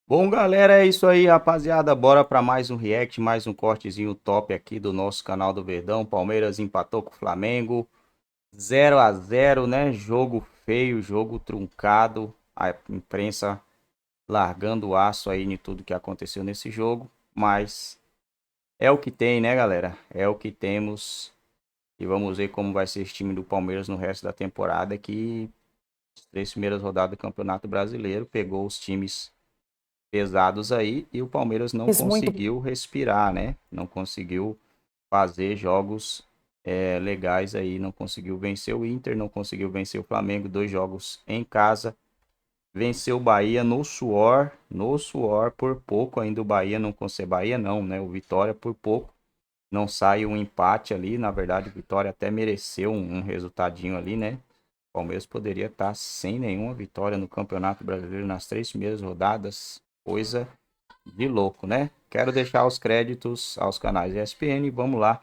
Bom, galera, é isso aí, rapaziada. Bora para mais um react, mais um cortezinho top aqui do nosso canal do Verdão. Palmeiras empatou com o Flamengo, 0-0, né? Jogo feio, jogo truncado. A imprensa largando o aço aí em tudo que aconteceu nesse jogo. Mas é o que tem, né, galera? É o que temos. E vamos ver como vai ser esse time do Palmeiras no resto da temporada. Que as 3 primeiras rodadas do Campeonato Brasileiro pegou os times pesados aí e o Palmeiras não Isso muito. conseguiu respirar, né? Não conseguiu fazer jogos legais aí, não conseguiu vencer o Inter, não conseguiu vencer o Flamengo, 2 jogos em casa, venceu o Bahia no suor por pouco ainda o Bahia não consegue, Bahia não, né? O Vitória por pouco, não sai um empate ali, na verdade o Vitória até mereceu um resultadinho ali, né? O Palmeiras poderia estar sem nenhuma vitória no Campeonato Brasileiro nas 3 primeiras rodadas, coisa de louco, né? Quero deixar os créditos aos canais ESPN e vamos lá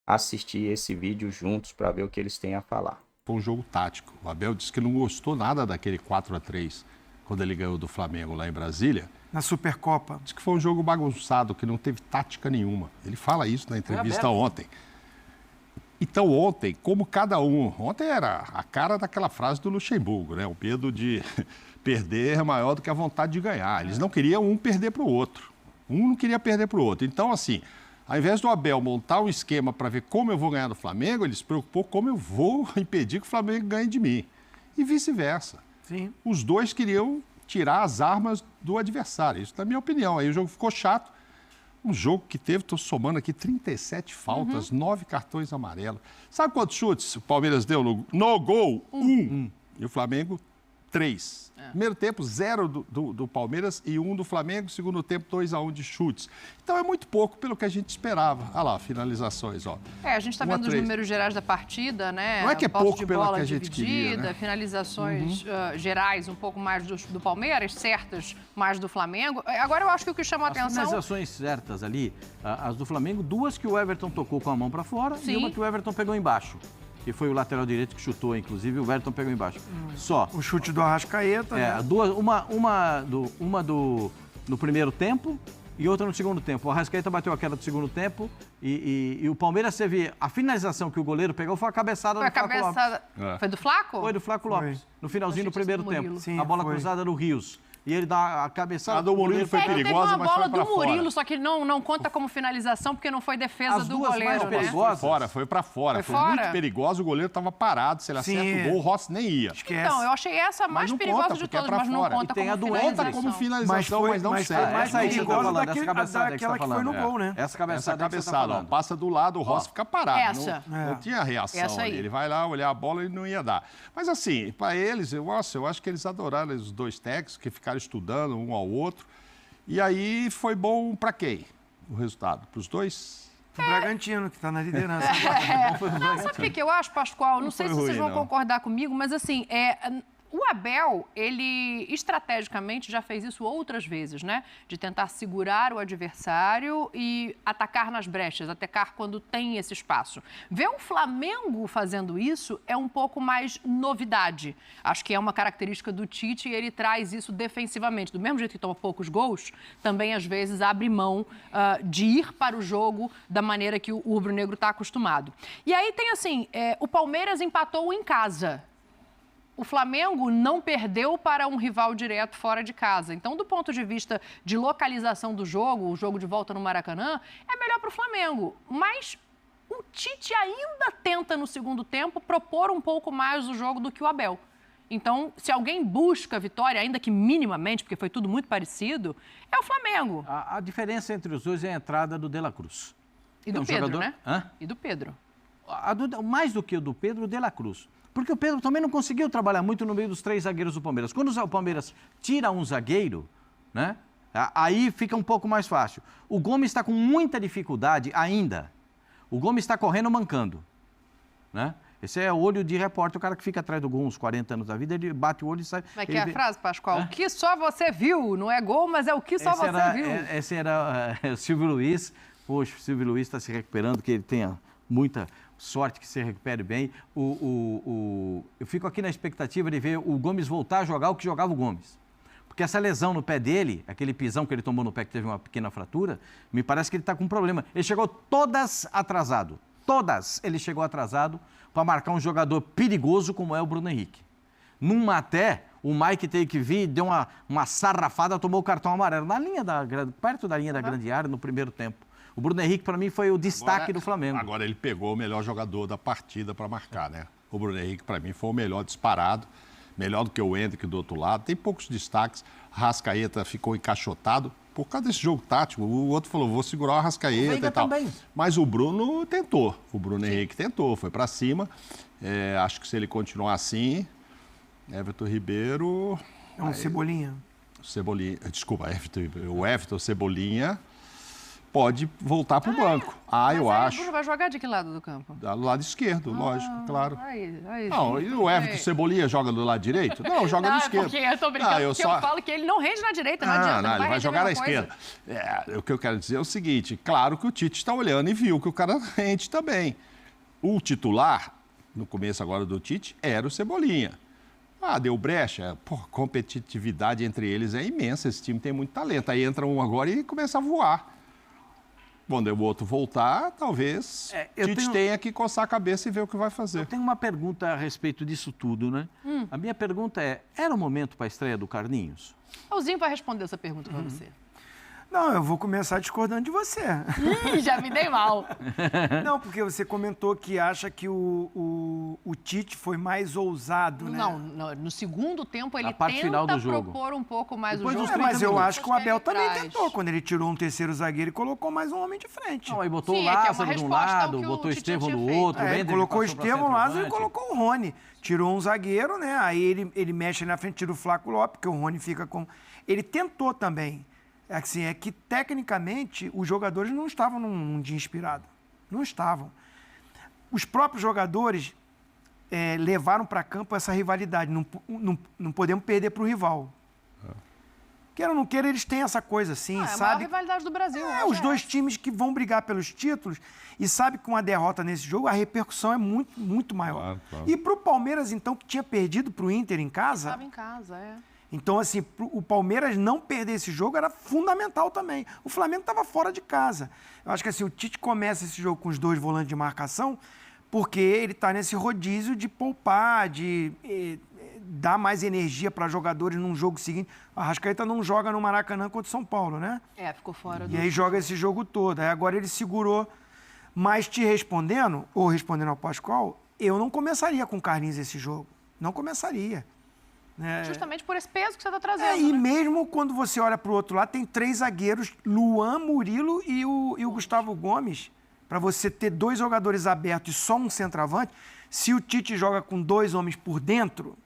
assistir esse vídeo juntos para ver o que eles têm a falar. Foi um jogo tático. O Abel disse que não gostou nada daquele 4-3 quando ele ganhou do Flamengo lá em Brasília. Na Supercopa. Diz que foi um jogo bagunçado, que não teve tática nenhuma. Ele fala isso na entrevista ontem. Então ontem, como cada um... Ontem era a cara daquela frase do Luxemburgo, né? O medo de perder é maior do que a vontade de ganhar. Eles não queriam um perder para o outro. Um não queria perder para o outro. Então, assim, ao invés do Abel montar um esquema para ver como eu vou ganhar do Flamengo, ele se preocupou como eu vou impedir que o Flamengo ganhe de mim. E vice-versa. Sim. Os dois queriam tirar as armas do adversário. Isso na minha opinião. Aí o jogo ficou chato. Um jogo que teve, estou somando aqui, 37 faltas, 9 cartões amarelos. Sabe quantos chutes o Palmeiras deu no gol? E o Flamengo, 3. Primeiro tempo, 0 do Palmeiras e 1 do Flamengo. Segundo tempo, 2-1 de chutes. Então é muito pouco pelo que a gente esperava. Olha lá, finalizações, ó. A gente está vendo os números gerais da partida, né? Não é que é Posse pouco de pelo bola que a gente queria, né? finalizações gerais um pouco mais do Palmeiras, certas mais do Flamengo. Agora eu acho que o que chama a As atenção... finalizações certas ali, as do Flamengo, 2 que o Everton tocou com a mão para fora Sim. e uma que o Everton pegou embaixo. Que foi o lateral direito que chutou, inclusive, o Everton pegou embaixo. Só. O chute do Arrascaeta. Né? No primeiro tempo e outra no segundo tempo. O Arrascaeta bateu aquela do segundo tempo e o Palmeiras teve a finalização que o goleiro pegou foi a cabeçada Foi a do Flaco cabeçada... Lopes. Foi do Flaco? Foi do Flaco Lopes, no finalzinho do primeiro tempo. Sim, a bola foi. cruzada no Rios. E ele dá a cabeçada... A do Murilo foi Teve perigosa, uma mas bola foi pra do Murilo, fora. só que não conta como finalização, porque não foi defesa As do duas goleiro, mais né? perigosas. Foi pra fora. Foi Foi fora? muito perigoso. O goleiro estava parado. Se ele Sim. acerta o gol, o Rossi nem ia. Esquece. Então, eu achei essa a Mas mais não perigosa conta, de porque é todas, pra mas não fora. conta E tem como a do finalização. Conta como finalização, mas não serve. essa aí que você tá perigosa falando, essa cabeçada aí que você tá daquela que foi falando. no gol, né? Essa cabeçada Essa aí que você tá cabeçada, ó, falando. passa do lado, o Rossi fica parado. Essa. Não tinha reação Essa aí. ali. Ele vai lá olhar a bola e não ia dar. Mas assim, para eles, eu acho que eles adoraram os dois técnicos, que ficaram estudando um ao outro. E aí foi bom para quem? O resultado? Para os dois? O Bragantino, que está na liderança. Não, sabe o que eu acho, Pascoal? Não sei se foi vocês ruim, vão não. concordar comigo, mas assim, o Abel, ele estrategicamente já fez isso outras vezes, né? De tentar segurar o adversário e atacar nas brechas, atacar quando tem esse espaço. Ver o Flamengo fazendo isso é um pouco mais novidade. Acho que é uma característica do Tite e ele traz isso defensivamente. Do mesmo jeito que toma poucos gols, também às vezes abre mão de ir para o jogo da maneira que o rubro-negro está acostumado. E aí tem assim, o Palmeiras empatou em casa. O Flamengo não perdeu para um rival direto fora de casa. Então, do ponto de vista de localização do jogo, o jogo de volta no Maracanã, é melhor para o Flamengo. Mas o Tite ainda tenta, no segundo tempo, propor um pouco mais o jogo do que o Abel. Então, se alguém busca a vitória, ainda que minimamente, porque foi tudo muito parecido, é o Flamengo. A diferença entre os dois é a entrada do De La Cruz. E do É um Pedro, jogador- né? Hã? E do Pedro. Mais do que o do Pedro, o De La Cruz. Porque o Pedro também não conseguiu trabalhar muito no meio dos 3 zagueiros do Palmeiras. Quando o Palmeiras tira um zagueiro, né? Aí fica um pouco mais fácil. O Gomes está com muita dificuldade ainda. O Gomes está correndo mancando, né? Esse é o olho de repórter, o cara que fica atrás do gol uns 40 anos da vida, ele bate o olho e sai... Como é que é a frase, Pascoal? O que só você viu. Não é gol, mas é o que só você viu. Esse era o Silvio Luiz. Poxa, o Silvio Luiz está se recuperando, que ele tenha muita sorte que se recupere bem. Eu fico aqui na expectativa de ver o Gomes voltar a jogar o que jogava o Gomes. Porque Porque essa lesão no pé dele, aquele pisão que ele tomou no pé que teve uma pequena fratura, me parece que ele está com um problema. Ele chegou todas atrasado. Todas ele chegou atrasado para marcar um jogador perigoso como é o Bruno Henrique. Numa até, o Mike teve que vir, deu uma sarrafada, tomou o cartão amarelo perto da linha da grande área no primeiro tempo. O Bruno Henrique, para mim, foi o destaque do Flamengo. Agora ele pegou o melhor jogador da partida para marcar, né? O Bruno Henrique, para mim, foi o melhor disparado. Melhor do que o Endrick do outro lado. Tem poucos destaques. Rascaeta ficou encaixotado. Por causa desse jogo tático, o outro falou, vou segurar o Arrascaeta e tal. Também. Mas o Bruno tentou. O Bruno Henrique tentou, foi para cima. Acho que se ele continuar assim, Everton Ribeiro... É um Cebolinha. Desculpa, o Everton Cebolinha pode voltar para o banco. Eu acho. O Bruno vai jogar de que lado do campo? Do lado esquerdo, lógico, claro. Não, e o Everton Cebolinha joga do lado direito? Não, joga do esquerdo. Porque eu tô brincando, porque eu falo que ele não rende na direita, não adianta. Não, ele vai jogar na esquerda. O que eu quero dizer é o seguinte, claro que o Tite está olhando e viu que o cara rende também. O titular, no começo agora do Tite, era o Cebolinha. Deu brecha. A competitividade entre eles é imensa, esse time tem muito talento. Aí entra um agora e começa a voar. Quando o outro voltar, talvez Tite tenha que coçar a cabeça e ver o que vai fazer. Eu tenho uma pergunta a respeito disso tudo, né? A minha pergunta era o momento para a estreia do Carlinhos? O Zinho vai responder essa pergunta para você. Não, eu vou começar discordando de você. Já me dei mal. Não, porque você comentou que acha que o Tite foi mais ousado, né? Não, no segundo tempo ele final do jogo. propor um pouco mais Depois o jogo. Mas eu acho que o Abel também tentou, quando ele tirou um terceiro zagueiro e colocou mais um homem de frente. Não, aí botou o Lázaro de um lado, botou o Estevão do outro. Colocou o Estevão, o Lázaro e colocou o Rony. Tirou um zagueiro, né? Aí ele mexe na frente, tira o Flaco Lopes, porque o Rony fica com... Ele tentou também. Assim, é que, tecnicamente, os jogadores não estavam num dia inspirado. Não estavam. Os próprios jogadores levaram para campo essa rivalidade. Não podemos perder para o rival. Queira ou não queira, eles têm essa coisa assim, sabe? É a maior rivalidade do Brasil. Os dois times que vão brigar pelos títulos e sabe que com uma derrota nesse jogo, a repercussão é muito, muito maior. Claro. E para o Palmeiras, então, que tinha perdido para o Inter em casa... Estava em casa, Então, assim, o Palmeiras não perder esse jogo era fundamental também. O Flamengo estava fora de casa. Eu acho que assim, o Tite começa esse jogo com os dois volantes de marcação porque ele está nesse rodízio de poupar, de dar mais energia para jogadores num jogo seguinte. A Arrascaeta não joga no Maracanã contra o São Paulo, né? Ficou fora E aí joga esse jogo todo. Aí agora ele segurou. Mas te respondendo, ou respondendo ao Pascoal, eu não começaria com o Carlinhos esse jogo. Não começaria. Justamente por esse peso que você está trazendo. E mesmo quando você olha para o outro lado, tem 3 zagueiros, Luan, Murilo e o Gustavo Gomes. Para você ter 2 jogadores abertos e só um centroavante, se o Tite joga com 2 homens por dentro,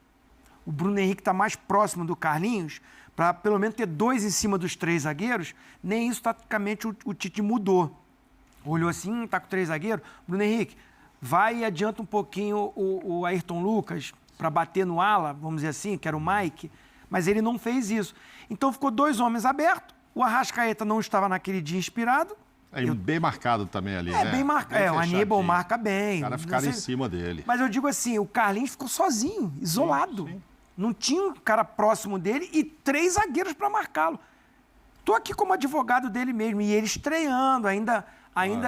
o Bruno Henrique está mais próximo do Carlinhos, para pelo menos ter 2 em cima dos 3 zagueiros, nem isso taticamente o Tite mudou. Olhou assim, está com 3 zagueiros, Bruno Henrique, vai e adianta um pouquinho o Ayrton Lucas, para bater no ala, vamos dizer assim, que era o Mike, mas ele não fez isso. Então ficou 2 homens abertos, o Arrascaeta não estava naquele dia inspirado. Bem marcado também ali, né? Bem marcado. O Aníbal marca bem. Os caras ficaram em cima dele. Mas eu digo assim, o Carlinhos ficou sozinho, isolado. Sim. Não tinha um cara próximo dele e 3 zagueiros para marcá-lo. Estou aqui como advogado dele mesmo, e ele estreando, ainda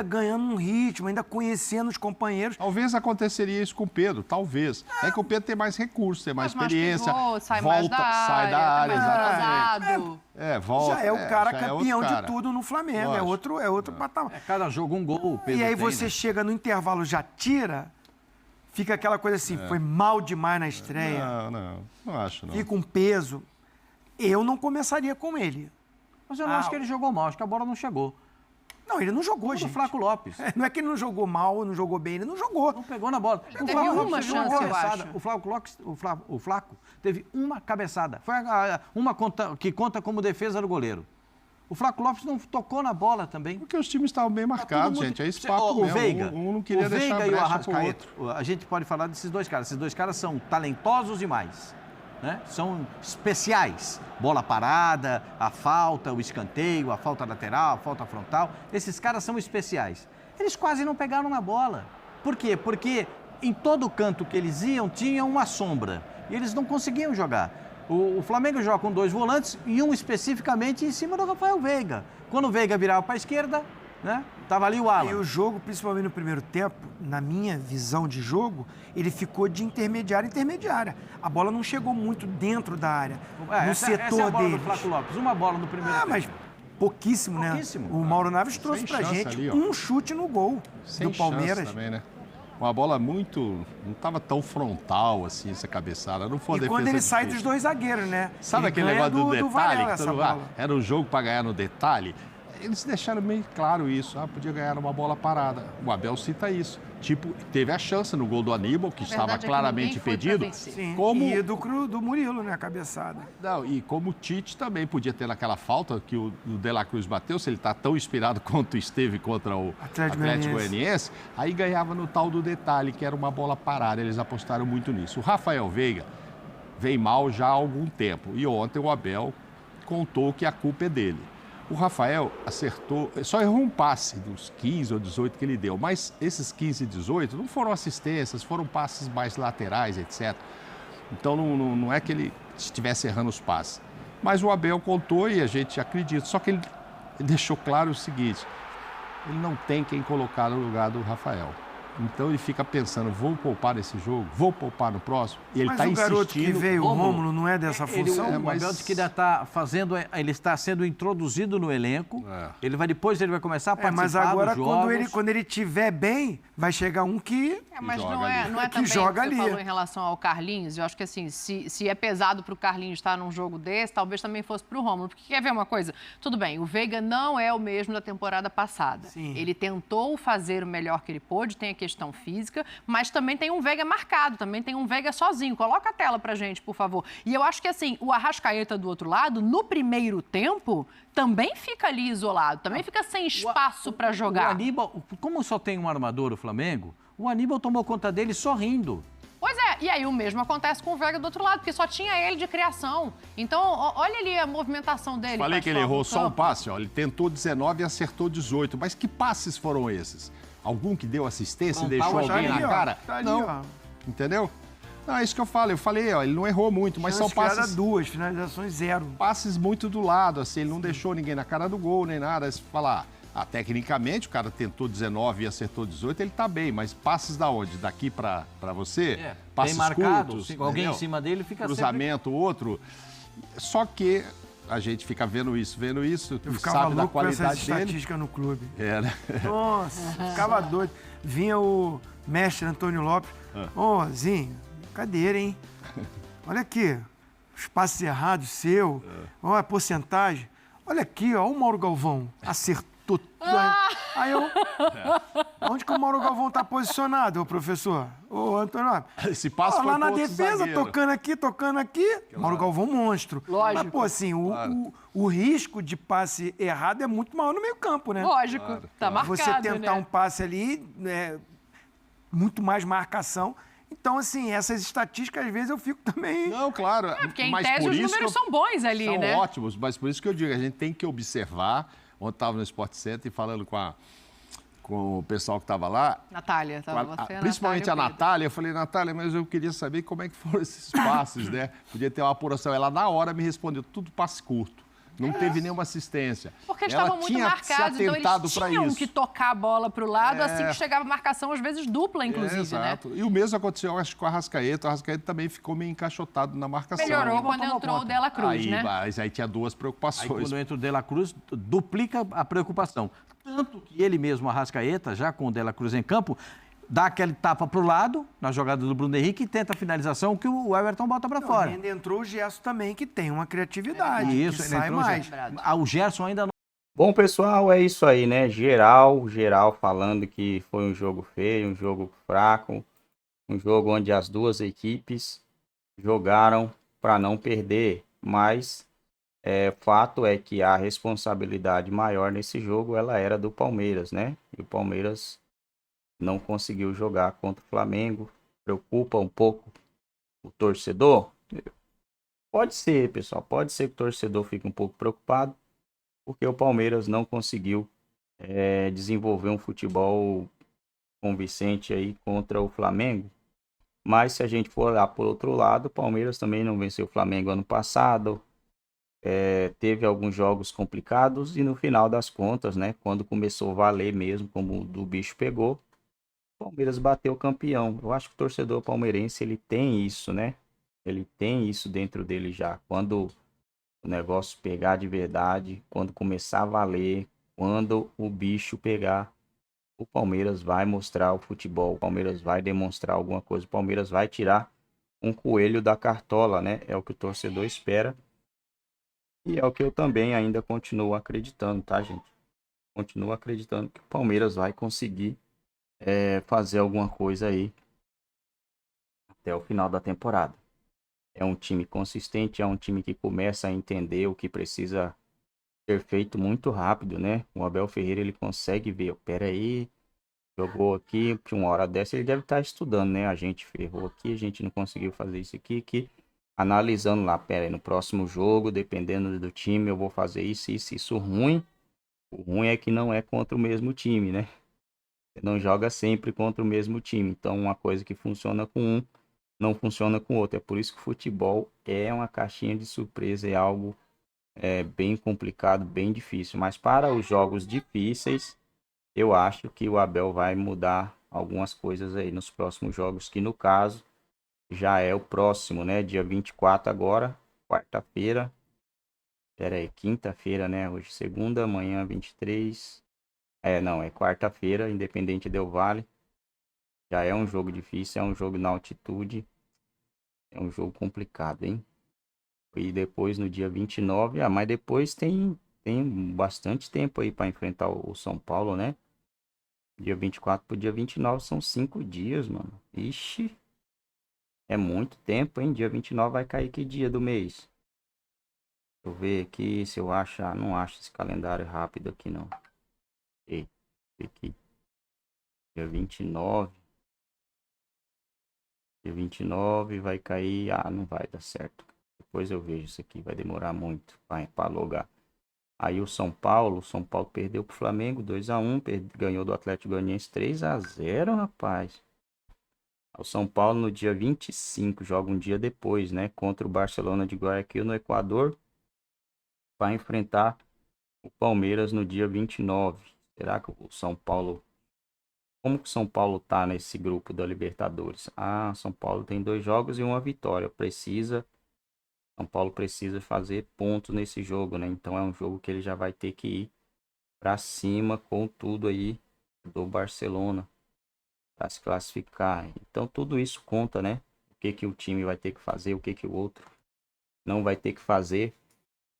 ganhando um ritmo, ainda conhecendo os companheiros. Talvez aconteceria isso com o Pedro, talvez. É que o Pedro tem mais recursos, tem mais experiência. Sai da área, exatamente. Volta. Já é o cara campeão de tudo no Flamengo, é outro patamar. Cada jogo um gol, o Pedro E aí você chega no intervalo, já tira, fica aquela coisa assim, foi mal demais na estreia. Não acho não. Fica um peso. Eu não começaria com ele. Mas eu não acho que ele jogou mal, acho que a bola não chegou. Não, ele não jogou, gente. O Flaco Lopes. Não é que ele não jogou mal, não jogou bem, ele não jogou. Não pegou na bola. Teve uma chance, eu acho. O Flaco teve uma cabeçada. Foi uma que conta como defesa do goleiro. O Flaco Lopes não tocou na bola também. Porque os times estavam bem marcados, gente. É esse papo mesmo. Veiga, um não queria deixar o Veiga e o Arrascaeta. outro. A gente pode falar desses 2 caras. Esses 2 caras são talentosos demais. Né? São especiais. Bola parada, a falta, o escanteio, a falta lateral, a falta frontal. Esses caras são especiais. Eles quase não pegaram na bola. Por quê? Porque em todo canto que eles iam, tinha uma sombra. E eles não conseguiam jogar. O Flamengo joga com 2 volantes e um especificamente em cima do Rafael Veiga. Quando o Veiga virava para a esquerda, né? Tava ali o Alan. E o jogo, principalmente no primeiro tempo, na minha visão de jogo, ele ficou de intermediária. A bola não chegou muito dentro da área, no setor essa é a bola deles. do Flávio Lopes, uma bola no primeiro tempo. Mas pouquíssimo, né? O Mauro Naves trouxe pra chance gente ali, ó. um chute no gol Sem do Palmeiras. chance também, né? Uma bola muito... Não estava tão frontal, assim, essa cabeçada. Não foi uma E quando defesa ele sai difícil. dos 2 zagueiros, né? Sabe Ele aquele ganha negócio do do detalhe? Varela Que essa todo bola. era um jogo para ganhar no detalhe. Eles deixaram meio claro isso. Podia ganhar numa bola parada. O Abel cita isso. Tipo, teve a chance no gol do Aníbal, que estava verdade é que claramente ninguém foi pra impedido. vencer. Sim, Como... e do Murilo, né? A cabeçada. Não, e como o Tite também podia ter naquela falta que o De La Cruz bateu, se ele está tão inspirado quanto esteve contra o Atlético Goianiense, aí ganhava no tal do detalhe, que era uma bola parada. Eles apostaram muito nisso. O Rafael Veiga vem mal já há algum tempo. E ontem o Abel contou que a culpa é dele. O Rafael acertou, só errou um passe dos 15 ou 18 que ele deu, mas esses 15 e 18 não foram assistências, foram passes mais laterais, etc. Então não é que ele estivesse errando os passes. Mas o Abel contou e a gente acredita. Só que ele deixou claro o seguinte, ele não tem quem colocar no lugar do Rafael. Então ele fica pensando, vou poupar esse jogo, vou poupar no próximo. E ele Mas está o insistindo. garoto que veio, o Rômulo, não é dessa função? O Abel disse que ainda está fazendo, ele está sendo introduzido no elenco. Ele vai começar a participar Mas agora, dos jogos. quando ele tiver bem, vai chegar um que... Mas joga não é Que também joga o que você ali. falou em relação ao Carlinhos. Eu acho que assim, se é pesado para o Carlinhos estar num jogo desse, talvez também fosse para o Rômulo. Porque quer ver uma coisa? Tudo bem, o Veiga não é o mesmo da temporada passada. Sim. Ele tentou fazer o melhor que ele pôde, tem a questão física, mas também tem um Veiga marcado, também tem um Veiga sozinho. Coloca a tela pra gente, por favor. E eu acho que assim, o Arrascaeta do outro lado, no primeiro tempo, também fica ali isolado, também fica sem espaço para O jogar. Aníbal, como só tem um armador o Flamengo, o Aníbal tomou conta dele sorrindo. Pois é, e aí o mesmo acontece com o Veiga do outro lado, porque só tinha ele de criação. Então, olha ali a movimentação dele. Falei que ele Castro, errou no só um campo. passe, ó. Ele tentou 19 e acertou 18. Mas que passes foram esses? Algum que deu assistência e deixou tá alguém ali, na ó, cara? tá ali, não. ó. Entendeu? Não, é isso que eu falo. Eu falei, ó, ele não errou muito, mas são Chance criada passes, 2, finalizações 0. passes muito do lado, assim. Ele não deixou ninguém na cara do gol, nem nada. Se falar, tecnicamente, o cara tentou 19 e acertou 18, ele tá bem. Mas passes da onde? Daqui pra você? Passes Bem marcado, curtos, alguém entendeu? em cima dele fica Cruzamento, outro. Só que a gente fica vendo isso, Eu ficava sabe da louco com essas qualidade dele. estatísticas no clube. É, né? Nossa, ficava doido. Vinha o mestre Antônio Lopes. Ô, Zinho, cadeira, hein? Olha aqui, os passes errados seu, olha a porcentagem. Olha aqui, ó, o Mauro Galvão acertou tudo. Aí eu... Onde que o Mauro Galvão tá posicionado, ô professor? Ô, Antônio Lopes. Esse passo foi lá na pro outro defesa, zagueiro. tocando aqui. Mauro Galvão, monstro. Lógico. Mas, pô, assim, o risco de passe errado é muito maior no meio campo, né? Lógico, tá marcado, Você tentar né? um passe ali, muito mais marcação. Então, assim, essas estatísticas, às vezes, eu fico também... Não, claro. Porque em mas tese por os isso números que eu- são bons ali, são né? ótimos, mas por isso que eu digo, a gente tem que observar. Ontem estava no Sport Center e falando com o pessoal que estava lá. Natália, com tava você, principalmente a Natália e o Pedro. Natália, eu falei, Natália, mas eu queria saber como é que foram esses passes, né? Podia ter uma apuração. Ela, na hora, me respondeu, tudo passe curto. Não teve nenhuma assistência. Porque eles Ela estavam muito tinha se marcados, então atentado eles pra tinham isso. que tocar a bola para o lado, assim que chegava a marcação, às vezes dupla, inclusive, né? Exato. E o mesmo aconteceu, eu acho, com o Arrascaeta. O Arrascaeta também ficou meio encaixotado na marcação. Melhorou quando tomou entrou o conta. Dela Cruz, Aí, né? mas aí tinha duas Aí preocupações. quando entra o De La Cruz, duplica a preocupação. Tanto que ele mesmo, Arrascaeta, já com o De La Cruz em campo, dá aquele tapa para o lado, na jogada do Bruno Henrique, e tenta a finalização que o Everton bota para fora. Ainda entrou o Gerson também, que tem uma criatividade, Isso, que ele sai entrou mais. já. O Gerson ainda não. Bom, pessoal, é isso aí, né? Geral falando que foi um jogo feio, um jogo fraco, um jogo onde as duas equipes jogaram para não perder, mas fato é que a responsabilidade maior nesse jogo ela era do Palmeiras, né? E o Palmeiras não conseguiu jogar contra o Flamengo. Preocupa um pouco o torcedor? Pode ser, pessoal, pode ser que o torcedor fique um pouco preocupado, porque o Palmeiras não conseguiu desenvolver um futebol convincente aí contra o Flamengo. Mas se a gente for olhar por outro lado, o Palmeiras também não venceu o Flamengo ano passado. Teve alguns jogos complicados e no final das contas, né, quando começou a valer mesmo, como o do bicho pegou, o Palmeiras bateu o campeão. Eu acho que o torcedor palmeirense, ele tem isso, né? Ele tem isso dentro dele já. Quando o negócio pegar de verdade, quando começar a valer, quando o bicho pegar, o Palmeiras vai mostrar o futebol, o Palmeiras vai demonstrar alguma coisa, o Palmeiras vai tirar um coelho da cartola, né? É o que o torcedor espera. E é o que eu também ainda continuo acreditando, tá, gente? Continuo acreditando que o Palmeiras vai conseguir fazer alguma coisa aí até o final da temporada. É um time consistente, é um time que começa a entender o que precisa ser feito muito rápido, né? O Abel Ferreira, ele consegue ver, pera aí, jogou aqui, que uma hora dessa ele deve estar estudando, né? A gente ferrou aqui, a gente não conseguiu fazer isso aqui, que analisando lá, pera aí, no próximo jogo, dependendo do time, eu vou fazer isso ruim. O ruim é que não é contra o mesmo time, né? Você não joga sempre contra o mesmo time. Então, uma coisa que funciona com um, não funciona com o outro. É por isso que o futebol é uma caixinha de surpresa, é algo bem complicado, bem difícil. Mas para os jogos difíceis, eu acho que o Abel vai mudar algumas coisas aí nos próximos jogos, que no caso já é o próximo, né? Dia 24 agora, quarta-feira. Pera aí, quinta-feira, né? Hoje segunda, amanhã 23. Não, é quarta-feira, Independente Del Valle. Já é um jogo difícil, é um jogo na altitude. É um jogo complicado, hein? E depois no dia 29, mas depois tem bastante tempo aí para enfrentar o São Paulo, né? Dia 24 pro dia 29 são 5 dias, mano. Ixi, é muito tempo, hein? Dia 29 vai cair que dia do mês? Deixa eu ver aqui se eu acho. Não acho esse calendário rápido aqui, não. Ei, aqui. Dia 29. Dia 29 vai cair. Não vai dar certo. Depois eu vejo isso aqui. Vai demorar muito para logar. Aí o São Paulo perdeu pro Flamengo 2-1, ganhou do Atlético Goianiense 3-0, rapaz. O São Paulo no dia 25 joga um dia depois, né, contra o Barcelona de Guayaquil no Equador, para enfrentar o Palmeiras no dia 29. Será que o São Paulo, como que o São Paulo tá nesse grupo da Libertadores? São Paulo tem 2 jogos e uma vitória. São Paulo precisa fazer pontos nesse jogo, né? Então é um jogo que ele já vai ter que ir para cima com tudo aí do Barcelona para se classificar. Então tudo isso conta, né? O que que o time vai ter que fazer, o que que o outro não vai ter que fazer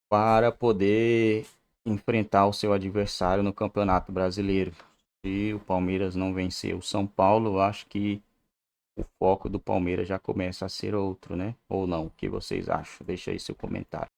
para poder enfrentar o seu adversário no Campeonato Brasileiro. Se o Palmeiras não vencer o São Paulo, eu acho que o foco do Palmeiras já começa a ser outro, né? Ou não? O que vocês acham? Deixa aí seu comentário.